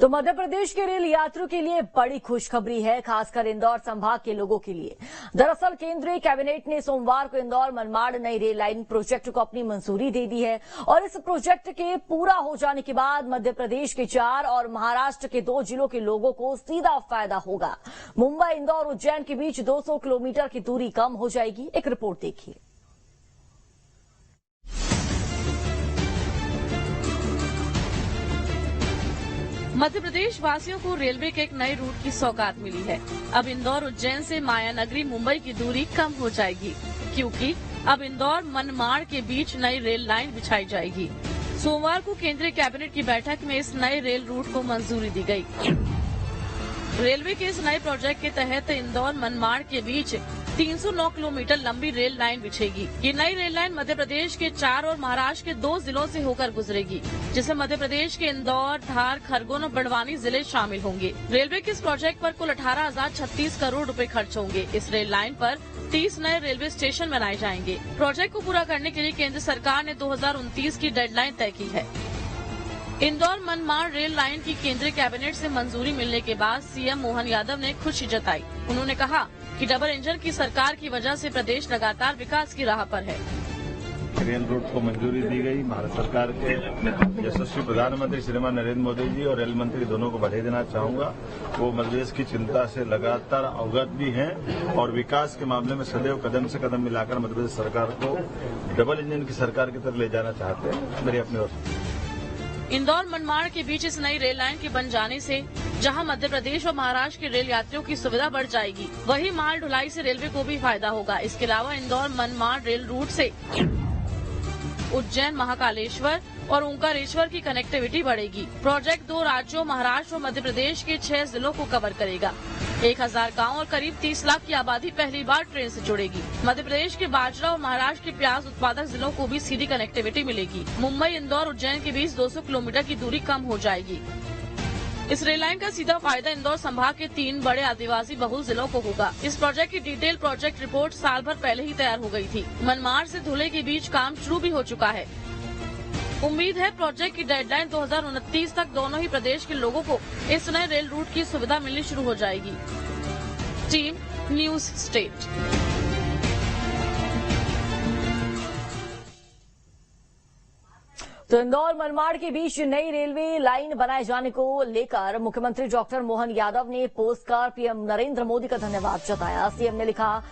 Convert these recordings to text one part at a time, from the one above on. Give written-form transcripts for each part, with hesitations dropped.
तो मध्य प्रदेश के रेल यात्रियों के लिए बड़ी खुशखबरी है, खासकर इंदौर संभाग के लोगों के लिए। दरअसल केंद्रीय कैबिनेट ने सोमवार को इंदौर मनमाड़ नई रेल लाइन प्रोजेक्ट को अपनी मंजूरी दे दी है और इस प्रोजेक्ट के पूरा हो जाने के बाद मध्य प्रदेश के 4 और महाराष्ट्र के 2 जिलों के लोगों को सीधा फायदा होगा। मुंबई, इंदौर, उज्जैन के बीच 200 किलोमीटर की दूरी कम हो जाएगी। एक रिपोर्ट देखिए। मध्य प्रदेश वासियों को रेलवे के एक नए रूट की सौगात मिली है। अब इंदौर उज्जैन से मायानगरी मुंबई की दूरी कम हो जाएगी, क्योंकि अब इंदौर मनमाड़ के बीच नई रेल लाइन बिछाई जाएगी। सोमवार को केंद्रीय कैबिनेट की बैठक में इस नए रेल रूट को मंजूरी दी गई। रेलवे के इस नए प्रोजेक्ट के तहत इंदौर मनमाड़ के बीच 309 किलोमीटर लंबी रेल लाइन बिछेगी। ये नई रेल लाइन मध्य प्रदेश के 4 और महाराष्ट्र के 2 जिलों से होकर गुजरेगी, जिसमें मध्य प्रदेश के इंदौर, धार, खरगोन और बड़वानी जिले शामिल होंगे। रेलवे के इस प्रोजेक्ट पर कुल 18,036 करोड़ रुपए खर्च होंगे। इस रेल लाइन पर 30 नए रेलवे स्टेशन बनाए जाएंगे। प्रोजेक्ट को पूरा करने के लिए केंद्र सरकार ने 2029 की डेडलाइन तय की है। इंदौर मनमाड़ रेल लाइन की केंद्रीय कैबिनेट से मंजूरी मिलने के बाद सीएम मोहन यादव ने खुशी जताई। उन्होंने कहा कि डबल इंजन की सरकार की वजह से प्रदेश लगातार विकास की राह पर है। रेल रूट को मंजूरी दी गई। भारत सरकार के यशस्वी प्रधानमंत्री श्रीमान नरेंद्र मोदी जी और रेल मंत्री दोनों को बधाई देना चाहूंगा। वो मध्य प्रदेश की चिंता से लगातार अवगत भी हैं और विकास के मामले में सदैव कदम से कदम मिलाकर मध्य प्रदेश सरकार को डबल इंजन की सरकार की तरफ ले जाना चाहते हैं। मेरी अपनी ओर से इंदौर मनमाड़ के बीच इस नई रेल लाइन के बन जाने से जहां मध्य प्रदेश और महाराष्ट्र के रेल यात्रियों की सुविधा बढ़ जाएगी, वहीं माल ढुलाई से रेलवे को भी फायदा होगा। इसके अलावा इंदौर मनमाड़ रेल रूट से उज्जैन, महाकालेश्वर और ओंकारेश्वर की कनेक्टिविटी बढ़ेगी। प्रोजेक्ट 2 राज्यों महाराष्ट्र और मध्य प्रदेश के 6 जिलों को कवर करेगा। 1000 गांव और करीब 30 लाख की आबादी पहली बार ट्रेन से जुड़ेगी। मध्य प्रदेश के बाजरा और महाराष्ट्र के प्याज उत्पादक जिलों को भी सीधी कनेक्टिविटी मिलेगी। मुंबई, इंदौर, उज्जैन के बीच 200 किलोमीटर की दूरी कम हो जाएगी। इस रेल लाइन का सीधा फायदा इंदौर संभाग के 3 बड़े आदिवासी बहुल जिलों को होगा। इस प्रोजेक्ट की डिटेल प्रोजेक्ट रिपोर्ट साल भर पहले ही तैयार हो गई थी। मनमाड़ से धुले के बीच काम शुरू भी हो चुका है। उम्मीद है प्रोजेक्ट की डेडलाइन 2029 तक दोनों ही प्रदेश के लोगों को इस नए रेल रूट की सुविधा मिलनी शुरू हो जाएगी। Team news state. तो इंदौर मनमाड़ के बीच नई रेलवे लाइन बनाए जाने को लेकर मुख्यमंत्री डॉक्टर मोहन यादव ने पोस्ट कर पीएम नरेंद्र मोदी का धन्यवाद जताया। सीएम ने लिखा,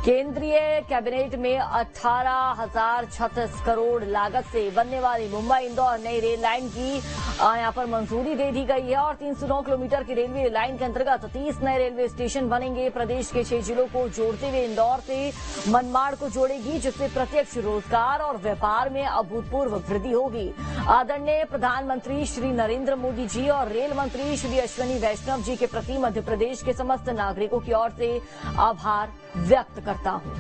केंद्रीय कैबिनेट में 18,036 करोड़ लागत से बनने वाली मुंबई इंदौर नई रेल लाइन की यहां पर मंजूरी दे दी गई है और 309 किलोमीटर की रेलवे लाइन के अंतर्गत 30 नए रेलवे स्टेशन बनेंगे। प्रदेश के 6 जिलों को जोड़ते हुए इंदौर से मनमाड़ को जोड़ेगी, जिससे प्रत्यक्ष रोजगार और व्यापार में अभूतपूर्व वृद्धि होगी। आदरणीय प्रधानमंत्री श्री नरेंद्र मोदी जी और रेल मंत्री श्री अश्विनी वैष्णव जी के प्रति मध्य प्रदेश के समस्त नागरिकों की ओर से आभार व्यक्त करता हूं।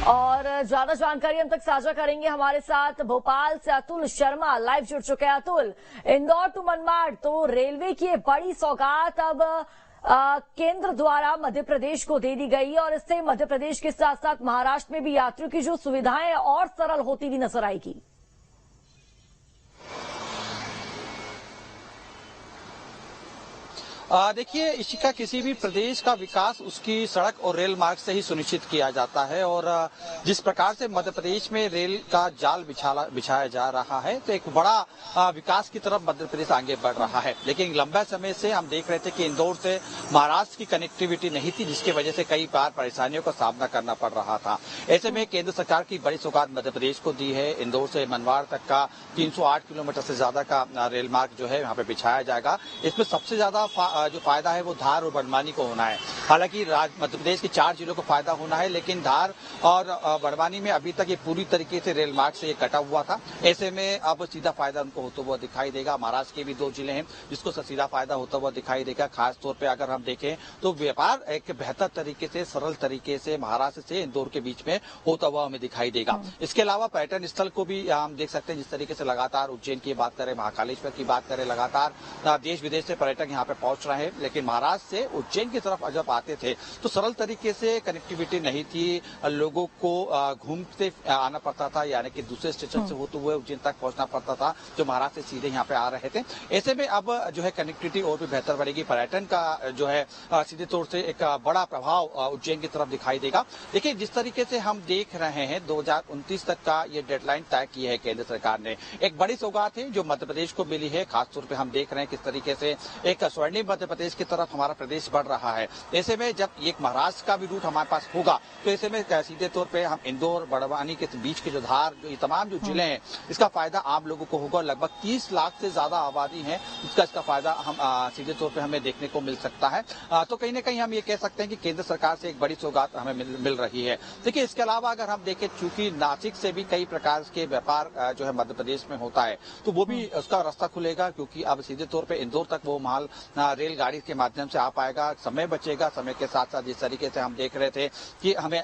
और ज्यादा जानकारी हम तक साझा करेंगे। हमारे साथ भोपाल से अतुल शर्मा लाइव जुड़ चुके हैं। अतुल, इंदौर टू मनमाड़ तो रेलवे की बड़ी सौगात अब केंद्र द्वारा मध्य प्रदेश को दे दी गई और इससे मध्य प्रदेश के साथ साथ महाराष्ट्र में भी यात्रियों की जो सुविधाएं और सरल होती हुई नजर आएगी। देखिए, इसका किसी भी प्रदेश का विकास उसकी सड़क और रेल मार्ग से ही सुनिश्चित किया जाता है और जिस प्रकार से मध्य प्रदेश में रेल का जाल बिछाया जा रहा है, तो एक बड़ा विकास की तरफ मध्य प्रदेश आगे बढ़ रहा है। लेकिन लंबे समय से हम देख रहे थे कि इंदौर से महाराष्ट्र की कनेक्टिविटी नहीं थी, जिसकी वजह से कई बार परेशानियों का सामना करना पड़ रहा था। ऐसे में केंद्र सरकार की बड़ी सौगात मध्य प्रदेश को दी है। इंदौर से मनमाड़ तक का 308 किलोमीटर से ज्यादा का रेल मार्ग जो है यहाँ पे बिछाया जाएगा। इसमें सबसे ज्यादा जो फायदा है वो धार और बड़वानी को होना है। हालांकि मध्य प्रदेश के 4 जिलों को फायदा होना है, लेकिन धार और बड़वानी में अभी तक ये पूरी तरीके से रेल मार्ग से ये कटा हुआ था। ऐसे में अब सीधा फायदा उनको होता हुआ दिखाई देगा। महाराष्ट्र के भी 2 जिले हैं जिसको सीधा फायदा होता हुआ दिखाई देगा। खासतौर पर अगर हम देखें तो व्यापार एक बेहतर तरीके से, सरल तरीके से महाराष्ट्र से इंदौर के बीच में होता हुआ हमें दिखाई देगा। इसके अलावा पर्यटन स्थल को भी हम देख सकते हैं, जिस तरीके से लगातार उज्जैन की बात करें, महाकालेश्वर की बात करें, लगातार देश विदेश से पर्यटक यहाँ पे पहुंच रहे, लेकिन महाराष्ट्र से उज्जैन की तरफ जब आते थे तो सरल तरीके से कनेक्टिविटी नहीं थी, लोगों को घूमते आना पड़ता था, यानी कि दूसरे स्टेशन से होते हुए उज्जैन तक पहुंचना पड़ता था जो महाराष्ट्र से सीधे यहाँ पे आ रहे थे। ऐसे में अब जो है कनेक्टिविटी और भी बेहतर बढ़ेगी, पर्यटन का जो है सीधे तौर से एक बड़ा प्रभाव उज्जैन की तरफ दिखाई देगा। देखिए जिस तरीके से हम देख रहे हैं 2029 तक का ये डेडलाइन तय की है केंद्र सरकार ने, एक बड़ी सौगात है जो मध्य प्रदेश को मिली है। खासतौर पे हम देख रहे हैं किस तरीके से एक स्वर्णिम मध्य प्रदेश की तरफ हमारा प्रदेश बढ़ रहा है। ऐसे में जब एक महाराष्ट्र का भी रूट हमारे पास होगा तो ऐसे में सीधे तौर पे हम इंदौर बड़वानी के बीच के जो धार जो ये तमाम जो जिले हैं इसका फायदा आम लोगों को होगा। लगभग 30 लाख से ज्यादा आबादी है, इसका फायदा हम सीधे तौर पे हमें देखने को मिल सकता है। तो कहीं ना कहीं हम ये कह सकते हैं कि केंद्र सरकार से एक बड़ी सौगात हमें मिल रही है। देखिए इसके अलावा अगर हम देखें, चूंकि नासिक से भी कई प्रकार के व्यापार जो है मध्य प्रदेश में होता है तो वो भी उसका रास्ता खुलेगा, क्योंकि अब सीधे तौर पे इंदौर तक वो माल रेलगाड़ी के माध्यम से आ पाएगा, समय बचेगा। समय के साथ साथ जिस तरीके से हम देख रहे थे कि हमें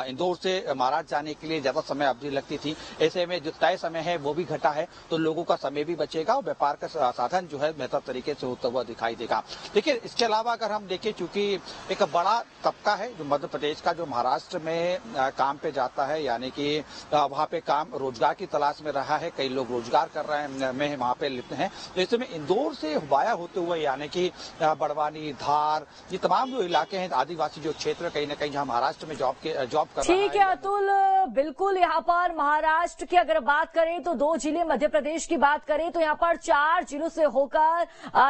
इंदौर से महाराष्ट्र जाने के लिए ज्यादा समय अवधि लगती थी, ऐसे में जो तय समय है वो भी घटा है, तो लोगों का समय भी बचेगा और व्यापार का साधन जो है बेहतर तरीके से होता हुआ दिखाई देगा। देखिए इसके अलावा अगर हम देखें, चूंकि एक बड़ा तबका है जो मध्य प्रदेश का जो महाराष्ट्र में काम पे जाता है, यानी कि वहाँ पे काम रोजगार की तलाश में रहा है, कई लोग रोजगार कर रहे हैं में वहाँ पे लिप्त हैं। तो ऐसे में इंदौर से वाया होते हुए यानी कि बड़वानी, धार, ये तमाम जो इलाके हैं आदिवासी जो क्षेत्र कहीं ना कहीं जहाँ महाराष्ट्र में जॉब कर रहा है। ठीक है अतुल, बिल्कुल यहाँ पर महाराष्ट्र की अगर बात करें तो 2 जिले, मध्य प्रदेश की बात करें तो यहाँ पर 4 जिलों से होकर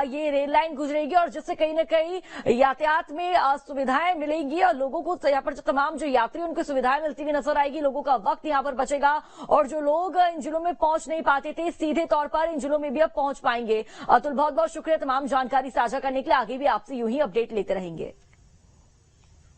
ये रेल लाइन गुजरेगी और जिससे कहीं ना कहीं यातायात में सुविधाएं मिलेंगी और लोगों को यहाँ पर जो तमाम जो यात्री उनको सुविधाएं मिलती हुई नजर आएगी। लोगों का वक्त यहाँ पर बचेगा और जो लोग इन जिलों में पहुंच नहीं पाते थे सीधे तौर पर इन जिलों में भी अब पहुंच पाएंगे। अतुल बहुत बहुत शुक्रिया तमाम जानकारी साझा करने के लिए। आगे भी आपसे यूं ही अपडेट लेते रहेंगे।